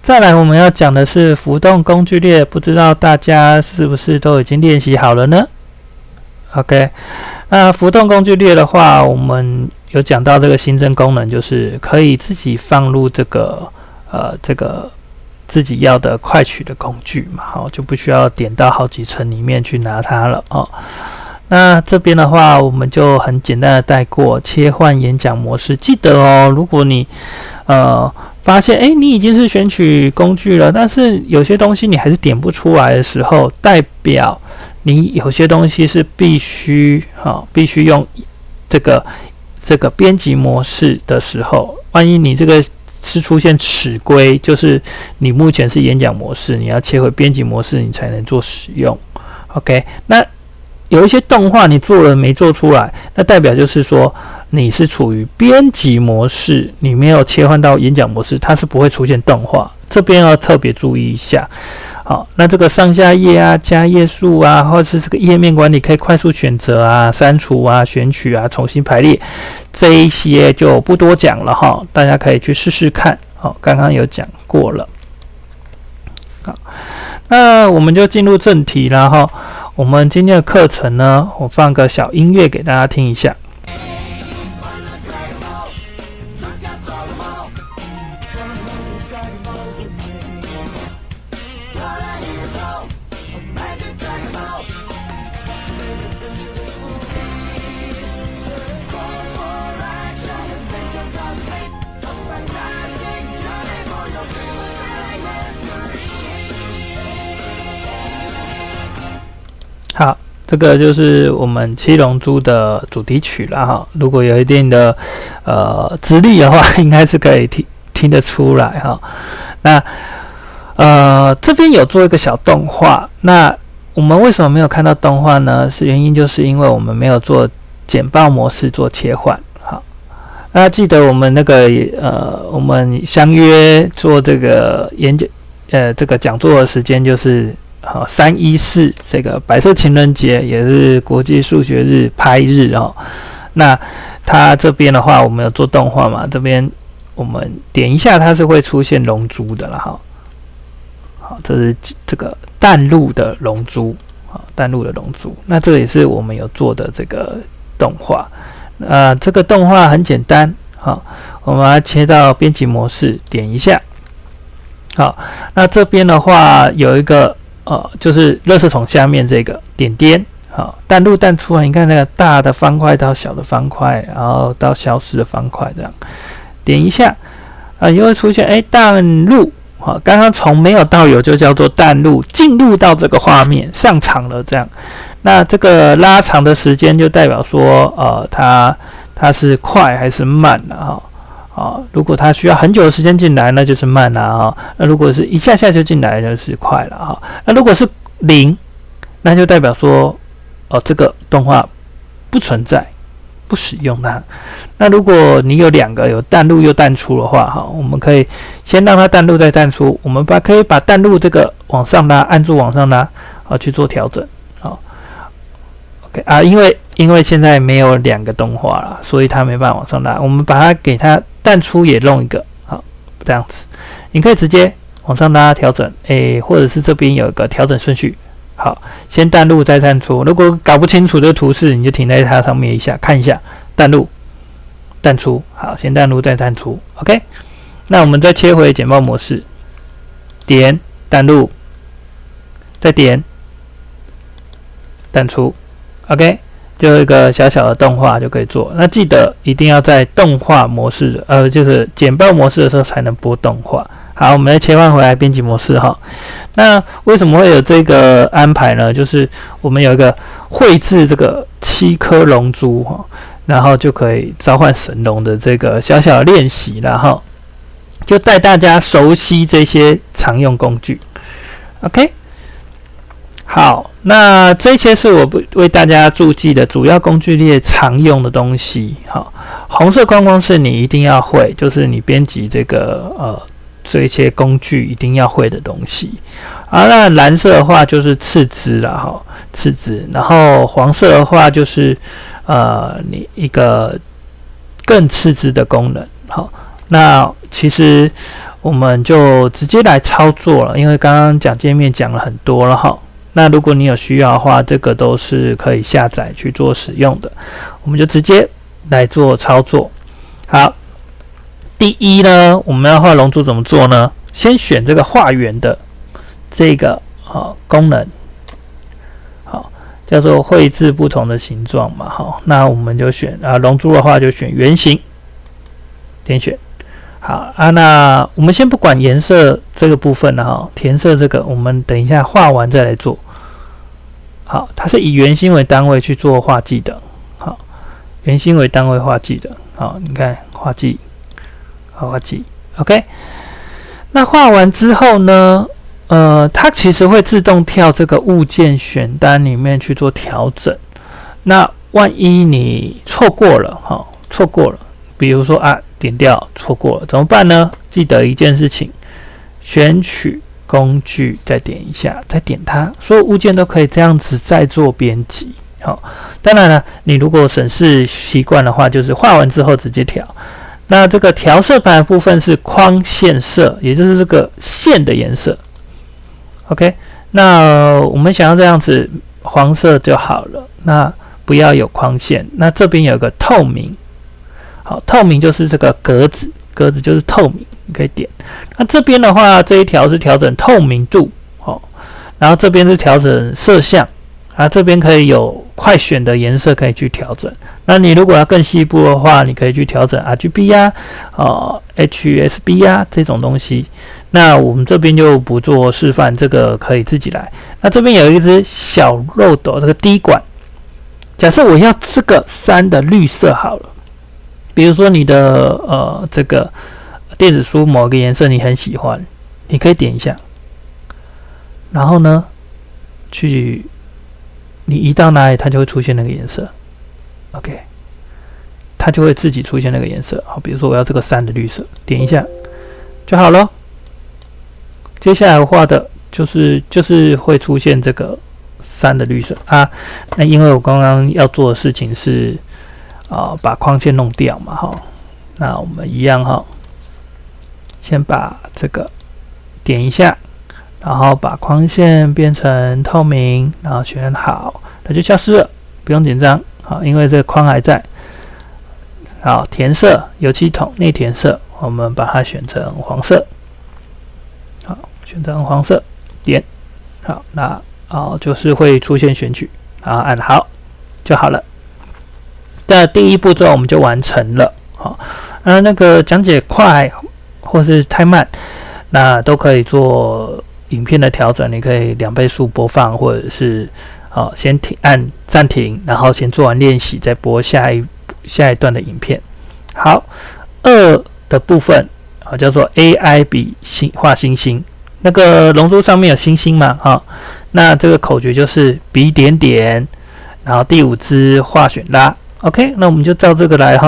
再来我们要讲的是浮动工具列，不知道大家是不是都已经练习好了呢？ OK， 那浮动工具列的话，我们有讲到这个新增功能，就是可以自己放入这个自己要的快取的工具嘛，好，就不需要点到好几层里面去拿它了哦。那这边的话，我们就很简单的带过切换演讲模式。记得哦，如果你发现你已经是选取工具了，但是有些东西你还是点不出来的时候，代表你有些东西是必须用这个编辑模式的时候，万一你这个是出现迟归，就是你目前是演讲模式，你要切回编辑模式，你才能做使用。OK， 那有一些动画你做了没做出来，那代表就是说你是处于编辑模式，你没有切换到演讲模式，它是不会出现动画，这边要特别注意一下。好，那这个上下页啊、加页数啊，或者是这个页面管理可以快速选择啊、删除啊、选取啊、重新排列，这一些就不多讲了哈，大家可以去试试看。好，刚刚有讲过了。好，那我们就进入正题了哈。我们今天的课程呢，我放个小音乐给大家听一下。好，这个就是我们七龙珠的主题曲了哈。如果有一定的资历的话，应该是可以听得出来哈。那这边有做一个小动画，那我们为什么没有看到动画呢？原因就是因为我们没有做简报模式做切换。好，大家记得我们那个我们相约做这个这个讲座的时间就是314这个白色情人节，也是国际数学日拍日哦。那它这边的话，我们有做动画嘛？这边我们点一下，它是会出现龙珠的了哈。好，这是这个淡路的龙珠，淡路的龙珠。那这个也是我们有做的这个动画。这个动画很简单，好，我们要切到编辑模式，点一下。好，那这边的话有一个就是垃圾桶下面这个点点，好，淡入淡出啊，你看那个大的方块到小的方块，然后到消失的方块，这样点一下就会出现淡入，好，刚刚从没有到有就叫做淡入，进入到这个画面上场了，这样，那这个拉长的时间就代表说它是快还是慢啊？如果它需要很久的时间进来，那就是慢啦那如果是一下下就进来，就是快了那如果是0，那就代表说这个动画不存在，不使用它。那如果你有2个有淡入又淡出的话我们可以先让它淡入再淡出，我们可以把淡入这个往上拉，按住往上拉去做调整。OK 因为现在没有2个动画了，所以它没办法往上拉。我们把它给它淡出也弄一个，好，这样子，你可以直接往上拉调整，或者是这边有一个调整顺序。好，先淡入再淡出。如果搞不清楚这个图示，你就停在它上面一下，看一下淡入、淡出。好，先淡入再淡出。OK， 那我们再切回简报模式，点淡入，再点淡出。OK， 就有一个小小的动画就可以做。那记得一定要在动画模式就是简报模式的时候才能播动画。好，我们再切换回来编辑模式哈。那为什么会有这个安排呢？就是我们有一个绘制这个7颗龙珠然后就可以召唤神龙的这个小小的练习啦哈，就带大家熟悉这些常用工具。OK。好，那这些是我为大家注记的主要工具列常用的东西。好，红色框框是你一定要会，就是你编辑这个这些工具一定要会的东西。那蓝色的话就是次之啦，哈，次之。然后黄色的话就是你一个更次之的功能。好，那其实我们就直接来操作了，因为刚刚讲界面讲了很多了哈。那如果你有需要的话，这个都是可以下载去做使用的。我们就直接来做操作。好，第一呢，我们要画龙珠怎么做呢？先选这个画圆的这个功能，好，叫做绘制不同的形状嘛。好，那我们就选龙珠的话就选圆形，点选。好那我们先不管颜色这个部分了哈，填色这个我们等一下画完再来做。好，它是以圆心为单位去做画技的。好，圆心为单位画技的。好，你看画技，画技 ，OK。那画完之后呢，它其实会自动跳这个物件选单里面去做调整。那万一你错过了，错过了，比如说点掉错过了怎么办呢？记得一件事情，选取工具，再点一下，再点它，所有物件都可以这样子再做编辑。好，当然了，你如果审视习惯的话，就是画完之后直接调。那这个调色盘的部分是框线色，也就是这个线的颜色。OK， 那我们想要这样子黄色就好了，那不要有框线。那这边有个透明。好，透明就是这个格子，格子就是透明，你可以点。那这边的话，这一条是调整透明度，然后这边是调整色相，这边可以有快选的颜色可以去调整。那你如果要更细部的话，你可以去调整 RGB HSB 这种东西。那我们这边就不做示范，这个可以自己来。那这边有一只小漏斗，这个滴管，假设我要这个3的绿色好了。比如说你的这个电子书某个颜色你很喜欢，你可以点一下，然后呢，你移到哪里，它就会出现那个颜色。OK， 它就会自己出现那个颜色。好，比如说我要这个3的绿色，点一下就好了。接下来画的就是会出现这个3的绿色那因为我刚刚要做的事情是。把框线弄掉嘛，那我们一样先把这个点一下，然后把框线变成透明，然后选好，它就消失了，不用紧张，因为这个框还在。好，填色，油漆桶内填色，我们把它选成黄色，好，选成黄色，点，好，那就是会出现选取，然后按好就好了。这第一步骤我们就完成了。好，那个讲解快或是太慢，那都可以做影片的调整。你可以2倍速播放，或者是先按暂停，然后先做完练习，再播下一段的影片。好，2的部分叫做 AI 笔画星星。那个龙珠上面有星星嘛？那这个口诀就是笔点点，然后第5支画选拉。OK， 那我们就照这个来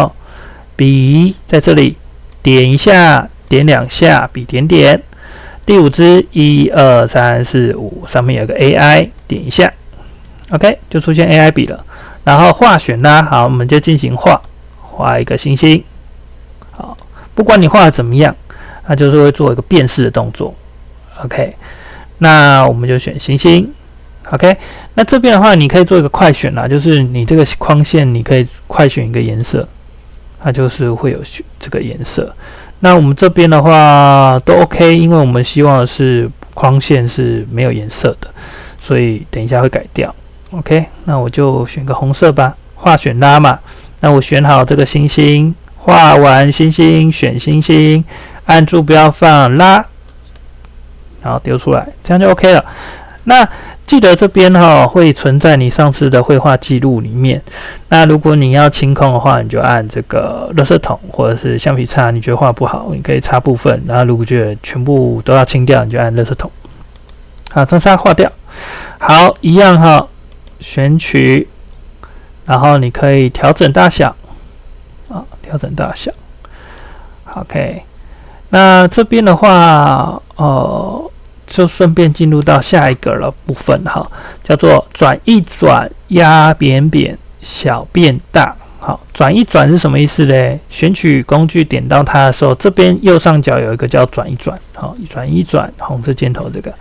笔在这里点一下，点2下，笔点点。第5支1、2、3、4、5，上面有个 AI， 点一下 ，OK， 就出现 AI 笔了。然后画选拉，好，我们就进行画一个星星。好，不管你画的怎么样，它就是会做一个辨识的动作。OK， 那我们就选星星。OK， 那这边的话，你可以做一个快选啦，就是你这个框线，你可以快选一个颜色，它就是会有这个颜色。那我们这边的话都 OK， 因为我们希望的是框线是没有颜色的，所以等一下会改掉。OK， 那我就选个红色吧，画选拉嘛。那我选好这个星星，画完星星，选星星，按住不要放拉，然后丢出来，这样就 OK 了。那记得这边会存在你上次的绘画记录里面。那如果你要清空的话，你就按这个垃圾桶或者是橡皮擦，你觉得画不好，你可以擦部分。然后如果觉得全部都要清掉，你就按垃圾桶。好，这是画掉。好，一样选取，然后你可以调整大小，调整大小。OK， 那这边的话，就顺便进入到下一个部分叫做转一转，压扁扁，小变大。好，转一转是什么意思呢？选取工具点到它的时候，这边右上角有一个叫转一转，好，转一转，红色箭头这个，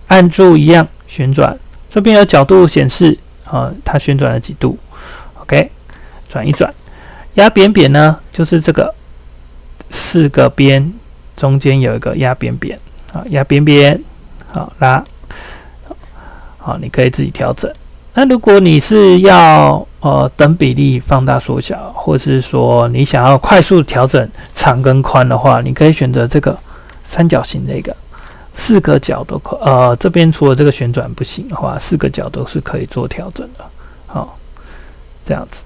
按住一样旋转，这边有角度显示，它旋转了几度 ，OK， 转一转，压扁扁呢，就是这个4个边中间有一个压扁扁，好，压扁扁，好拉，好，你可以自己调整。那如果你是要等比例放大缩小，或是说你想要快速调整长跟宽的话，你可以选择这个三角形这个，4个角都这边除了这个旋转不行的话，4个角都是可以做调整的。好，这样子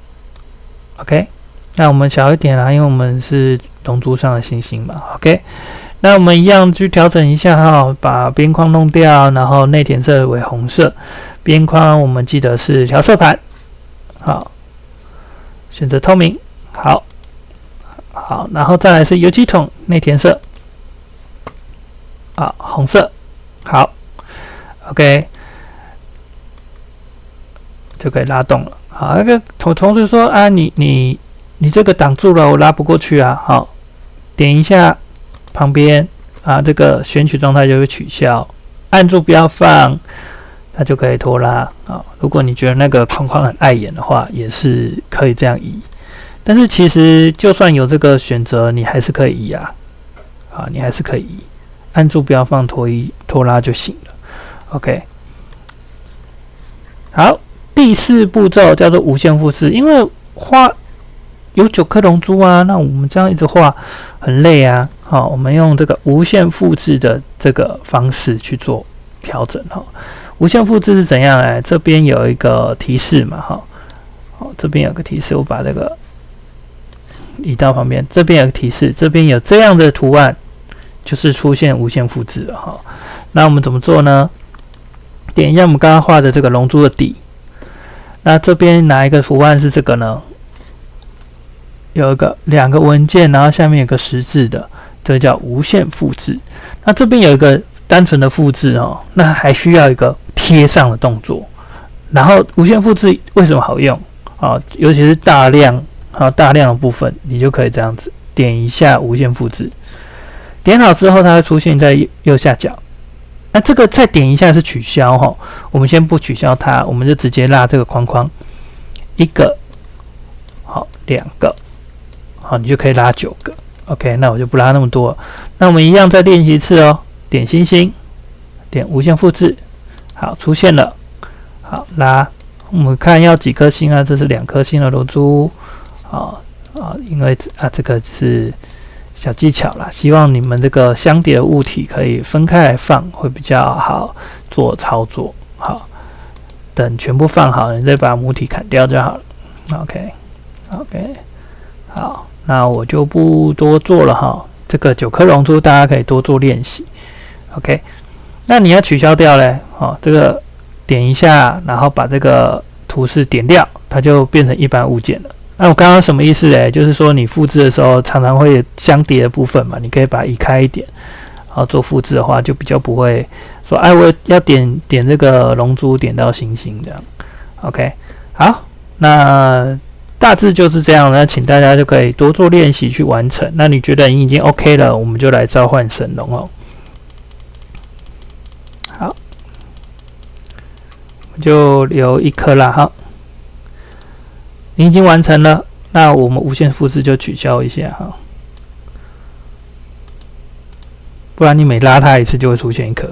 ，OK。那我们小一点啦，因为我们是龙珠上的星星嘛 ，OK。那我们一样去调整一下哈，把边框弄掉，然后内填色为红色，边框我们记得是调色盘，好，选择透明，好，然后再来是油漆桶内填色，好，红色，好 ，OK， 就可以拉动了。好，那个同事说啊，你这个挡住了，我拉不过去啊，好，点一下。旁边啊，这个选取状态就会取消，按住不要放，它就可以拖拉啊。如果你觉得那个框框很碍眼的话，也是可以这样移。但是其实就算有这个选择，你还是可以移啊，你还是可以移，按住不要放，拖拉就行了。OK， 好，第4步骤叫做无限复制，因为画有9颗龙珠啊，那我们这样一直画很累啊。好，我们用这个无限复制的这个方式去做调整哈。无限复制是怎样呢？这边有一个提示嘛，哈，好，这边有个提示，我把这个移到旁边，这边有个提示，这边有这样的图案，就是出现无限复制了哈。那我们怎么做呢？点一下我们刚刚画的这个龙珠的底，那这边哪一个图案是这个呢？有2个文件，然后下面有个十字的。这叫无限复制。那这边有一个单纯的复制哦，那还需要一个贴上的动作。然后无限复制为什么好用啊？尤其是大量的部分，你就可以这样子点一下无限复制，点好之后它会出现在右下角。那这个再点一下是取消哈，我们先不取消它，我们就直接拉这个框框，1个，好，2个，好，你就可以拉9个。OK， 那我就不拉那么多了。那我们一样再练习一次哦。点星星，点无限复制，好，出现了。好，拉，我们看要几颗星啊？这是2颗星的龙珠。因为这个是小技巧啦，希望你们这个相叠的物体可以分开来放，会比较好做操作。好，等全部放好，你再把母体砍掉就好了。OK， 好。那我就不多做了哈，这个9颗龙珠大家可以多做练习。OK， 那你要取消掉嘞，这个点一下，然后把这个图示点掉，它就变成一般物件了。那我刚刚什么意思嘞？就是说你复制的时候常常会有相叠的部分嘛，你可以把它移开一点，然后做复制的话就比较不会说，我要点这个龙珠点到星星这样。OK， 好，那大致就是这样，那请大家就可以多做练习去完成。那你觉得你已经 OK 了，我们就来召唤神龙哦。好，我们就留1颗啦。好，你已经完成了，那我们无限复制就取消一下哈，不然你每拉它一次就会出现1颗。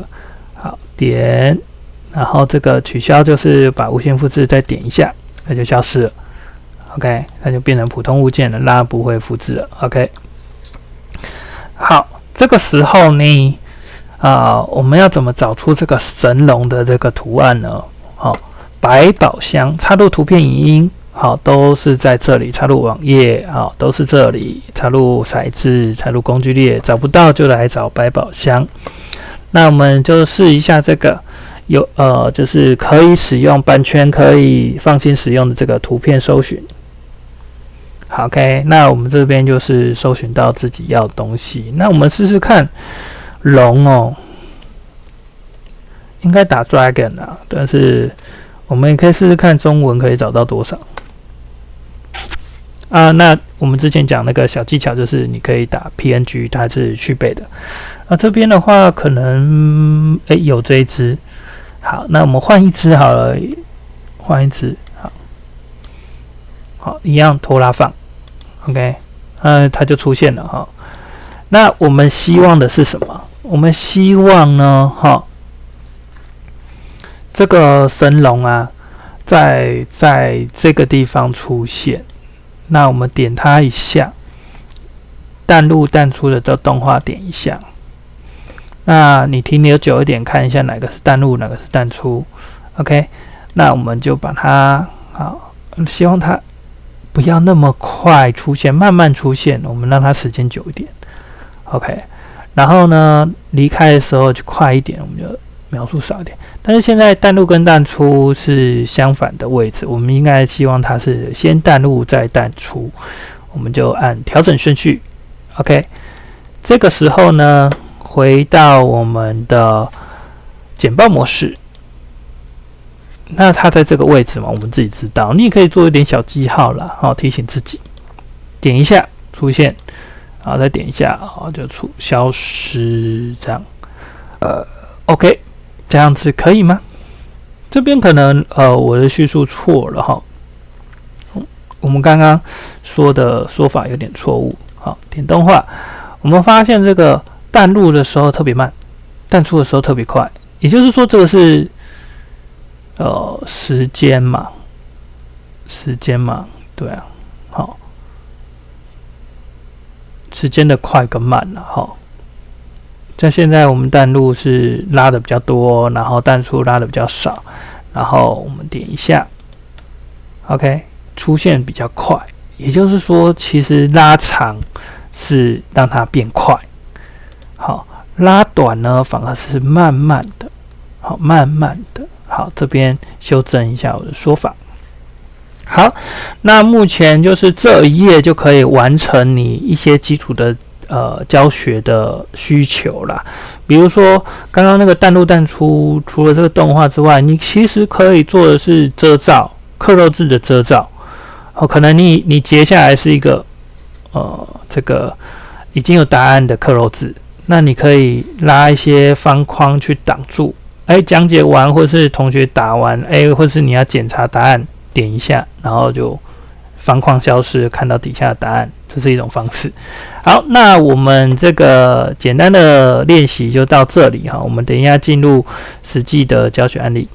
好，点，然后这个取消就是把无限复制再点一下，它就消失了。OK， 它就变成普通物件了，拉不会复制了。OK， 好，这个时候呢，我们要怎么找出这个神龙的这个图案呢？好，百宝箱插入图片影音，好，都是在这里，插入网页，好，都是这里，插入骰子，插入工具列，找不到就来找百宝箱。那我们就试一下这个。就是可以使用版权可以放心使用的这个图片搜寻。好 ，OK， 那我们这边就是搜寻到自己要的东西。那我们试试看龙哦，应该打 dragon 但是我们也可以试试看中文可以找到多少。啊。那我们之前讲那个小技巧，就是你可以打 PNG， 它是去背的。这边的话可能有这一只，好，那我们换一只好了，换一只，好，一样拖拉放 ，OK， 它就出现了哈。那我们希望的是什么？我们希望呢，这个神龙啊，在这个地方出现。那我们点它一下，淡入淡出的这动画点一下。那你停留久一点，看一下哪个是淡入，哪个是淡出。OK， 那我们就把它好，希望它不要那么快出现，慢慢出现，我们让它时间久一点。OK， 然后呢，离开的时候就快一点，我们就描述少一点。但是现在淡入跟淡出是相反的位置，我们应该希望它是先淡入再淡出，我们就按调整顺序。OK， 这个时候呢，回到我们的简报模式，那它在这个位置嘛，我们自己知道，你也可以做一点小记号啦，提醒自己，点一下出现。再点一下，就消失这样。OK， 这样子可以吗？这边可能我的叙述错了哈。我们刚刚说的说法有点错误。好，点动画，我们发现这个淡入的时候特别慢，淡出的时候特别快。也就是说，这个是时间嘛，对啊，好。时间的快跟慢了哈，像现在我们淡入是拉的比较多，然后淡出拉的比较少，然后我们点一下 ，OK， 出现比较快，也就是说，其实拉长是让它变快，好，拉短呢反而是慢慢的，好，慢慢的，好，这边修正一下我的说法。好，那目前就是这一页就可以完成你一些基础的教学的需求啦。比如说刚刚那个淡入淡出，除了这个动画之外，你其实可以做的是遮罩，刻肉字的遮罩。可能你截下来是一个这个已经有答案的刻肉字，那你可以拉一些方框去挡住。讲解完或是同学答完，或是你要检查答案。点一下，然后就方框消失，看到底下的答案，这是一种方式。好，那我们这个简单的练习就到这里哈，我们等一下进入实际的教学案例。